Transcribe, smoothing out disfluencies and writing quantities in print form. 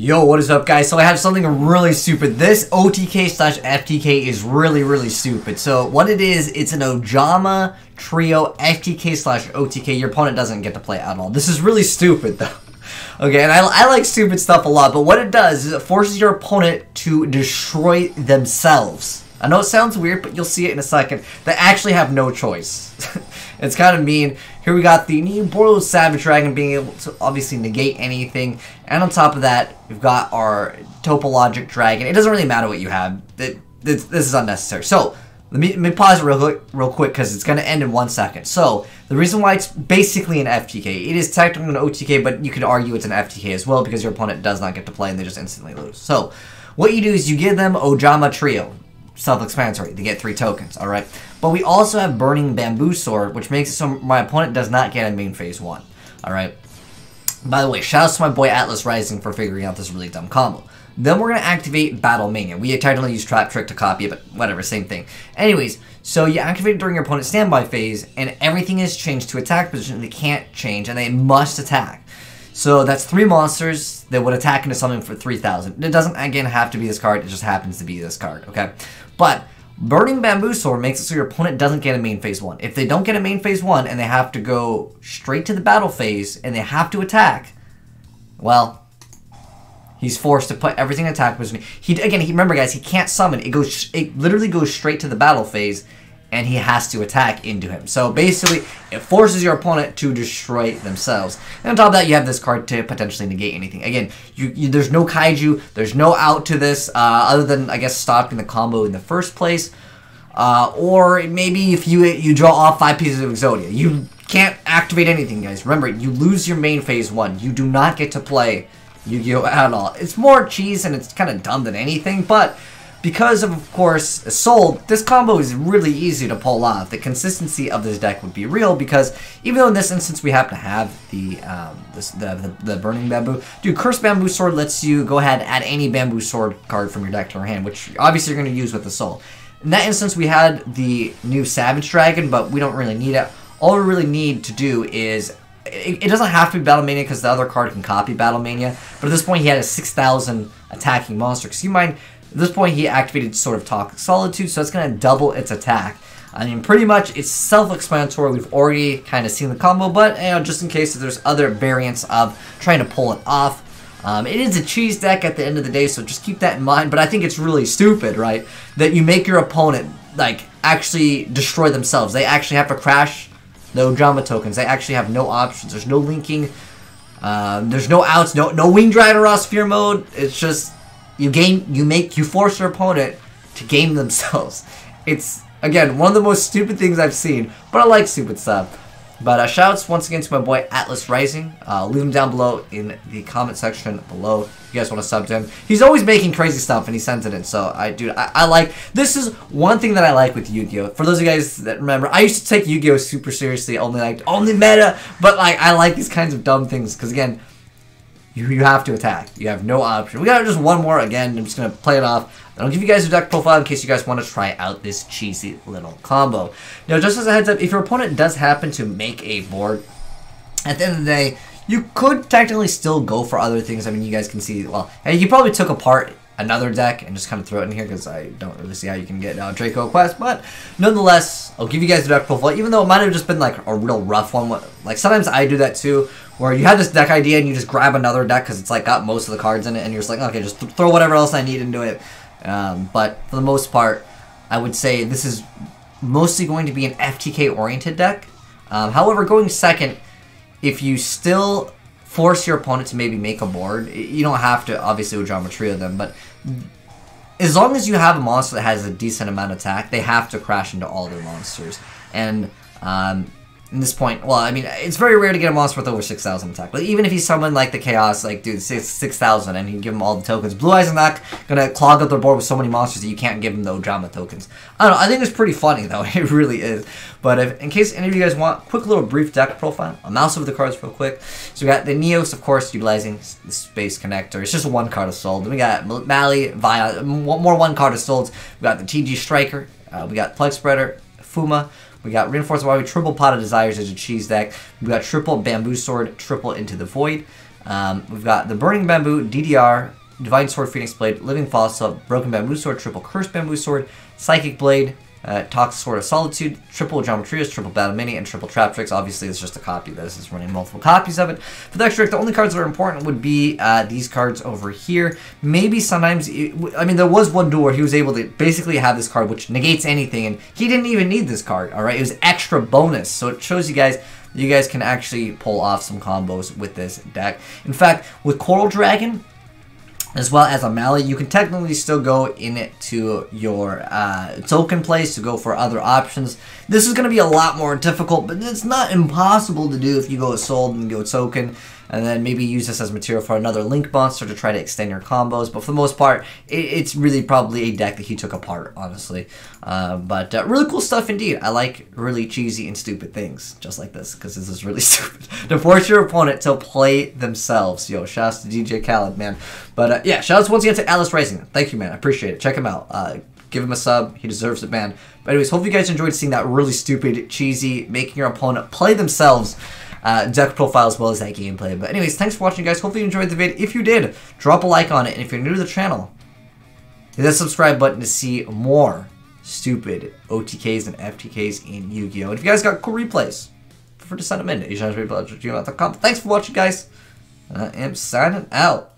Yo, what is up, guys? So I have something really stupid. This OTK/FTK is really stupid. So what it is, it's an Ojama trio FTK/OTK. Your opponent doesn't get to play at all. This is really stupid, though. Okay, and I like stupid stuff a lot, but what it does is it forces your opponent to destroy themselves. I know it sounds weird, but you'll see it in a second. They actually have no choice. It's kind of mean. Here we got the Nipomo CA being able to obviously negate anything. And on top of that, we've got our topologic dragon. It doesn't really matter what you have. This is unnecessary. So, let me pause it real quick because it's going to end in 1 second. So, the reason why it's basically an FTK, it is technically an OTK, but you could argue it's an FTK as well because your opponent does not get to play and they just instantly lose. So, what you do is you give them Ojama trio. Self-explanatory. They get 3 tokens, alright? But we also have Burning Bamboo Sword, which makes it so my opponent does not get a main phase 1, alright? By the way, shoutouts to my boy AzneyesWhitedragon for figuring out this really dumb combo. Then we're going to activate Battle Mania. We technically use Trap Trick to copy it, but whatever, same thing. Anyways, so you activate it during your opponent's standby phase, and everything is changed to attack position. They can't change, and they must attack. So that's 3 monsters that would attack into something for 3,000. It doesn't, again, have to be this card. It just happens to be this card, okay? But Burning Bamboo Sword makes it so your opponent doesn't get a main phase 1. If they don't get a main phase 1 and they have to go straight to the battle phase and they have to attack, well, he's forced to put everything in attack position. Remember, guys, he can't summon. It literally goes straight to the battle phase, and he has to attack into him. So basically, it forces your opponent to destroy themselves. And on top of that, you have this card to potentially negate anything. Again, there's no kaiju, there's no out to this, other than, I guess, stopping the combo in the first place. Or maybe if you draw off 5 pieces of Exodia. You can't activate anything, guys. Remember, you lose your main phase 1. You do not get to play Yu-Gi-Oh! At all. It's more cheese and it's kind of dumb than anything, but because of course, Soul, this combo is really easy to pull off. The consistency of this deck would be real because even though in this instance we happen to have the Burning Bamboo, dude, Cursed Bamboo Sword lets you go ahead and add any Bamboo Sword card from your deck to your hand, which obviously you're going to use with the Soul. In that instance, we had the new Savage Dragon, but we don't really need it. All we really need to do is, it doesn't have to be Battle Mania because the other card can copy Battle Mania, but at this point he had a 6,000 attacking monster. Because you mind, at this point, he activated Sword of Toxic Solitude, so it's going to double its attack. I mean, pretty much, it's self-explanatory. We've already kind of seen the combo, but, you know, just in case if there's other variants of trying to pull it off. It is a cheese deck at the end of the day, so just keep that in mind. But I think it's really stupid, right, that you make your opponent, like, actually destroy themselves. They actually have to crash the Ojama tokens. They actually have no options. There's no linking. There's no outs. No Winged Rider Raw Sphere mode. It's just you force your opponent to game themselves. It's, again, one of the most stupid things I've seen, but I like stupid stuff. But shouts once again to my boy AzneyesWhitedragon. Leave him down below in the comment section below if you guys want to sub to him. He's always making crazy stuff and he sends it in. So I like, this is one thing that I like with Yu-Gi-Oh! For those of you guys that remember, I used to take Yu-Gi-Oh! Super seriously, only meta, but like I like these kinds of dumb things because again, you have to attack. You have no option. We got just one more again. I'm just going to play it off. Then I'll give you guys a deck profile in case you guys want to try out this cheesy little combo. Now, just as a heads up, if your opponent does happen to make a board, at the end of the day, you could technically still go for other things. I mean, you guys can see, well, you probably took apart another deck and just kind of throw it in here because I don't really see how you can get Draco Quest, but nonetheless, I'll give you guys the deck profile, even though it might have just been like a real rough one. Like sometimes I do that too, where you have this deck idea and you just grab another deck because it's like got most of the cards in it and you're just like, okay, just throw whatever else I need into it. But for the most part, I would say this is mostly going to be an FTK oriented deck. However, going second, if you still force your opponent to maybe make a board, you don't have to obviously Ojama trio them, but as long as you have a monster that has a decent amount of attack, they have to crash into all their monsters. And in this point, well, I mean, it's very rare to get a monster with over 6,000 attack. But even if you summon like the Chaos, like dude, 6,000, and you give them all the tokens, Blue Eyes are not gonna clog up their board with so many monsters that you can't give them the Ojama tokens. I don't know. I think it's pretty funny though. It really is. But if, in case any of you guys want, quick little brief deck profile. I'll mouse over the cards real quick. So we got the Neos, of course, utilizing the Space Connector. It's just 1 card of Soul. Then we got Mali, via more 1 card of Souls. We got the TG Striker. We got Plug Spreader, Fuma. We got Reinforced Wabi, triple Pot of Desires as a cheese deck. We got triple Bamboo Sword, triple Into the Void. We've got the Burning Bamboo, DDR, Divine Sword, Phoenix Blade, Living Fossil, Broken Bamboo Sword, Triple Cursed Bamboo Sword, Psychic Blade, Toxic Sword of Solitude, Triple Ojama Trios, Triple Battle Mini, and Triple Trap Tricks. Obviously, it's just a copy of this. It's running multiple copies of it. For the extra trick, the only cards that are important would be these cards over here. Maybe sometimes, I mean, there was one duel where he was able to basically have this card, which negates anything, and he didn't even need this card, alright? It was extra bonus, so it shows you guys can actually pull off some combos with this deck. In fact, with Coral Dragon, as well as a Mallet, you can technically still go into your token plays to go for other options. This is going to be a lot more difficult, but it's not impossible to do if you go Soul and go token, and then maybe use this as material for another Link monster to try to extend your combos. But for the most part, it's really probably a deck that he took apart, honestly. But really cool stuff indeed. I like really cheesy and stupid things, just like this, because this is really stupid. To force your opponent to play themselves. Yo, shouts to DJ Khaled, man. But yeah, shouts once again to Alice Rising. Thank you, man. I appreciate it. Check him out. Give him a sub. He deserves it, man. But anyways, hope you guys enjoyed seeing that really stupid, cheesy, making your opponent play themselves deck profile as well as that gameplay. But anyways, thanks for watching, guys. Hopefully you enjoyed the vid. If you did, drop a like on it. And if you're new to the channel, hit that subscribe button to see more stupid OTKs and FTKs in Yu-Gi-Oh! And if you guys got cool replays, feel free to send them in to AzneyesReplays@gmail.com. Thanks for watching, guys. I am signing out.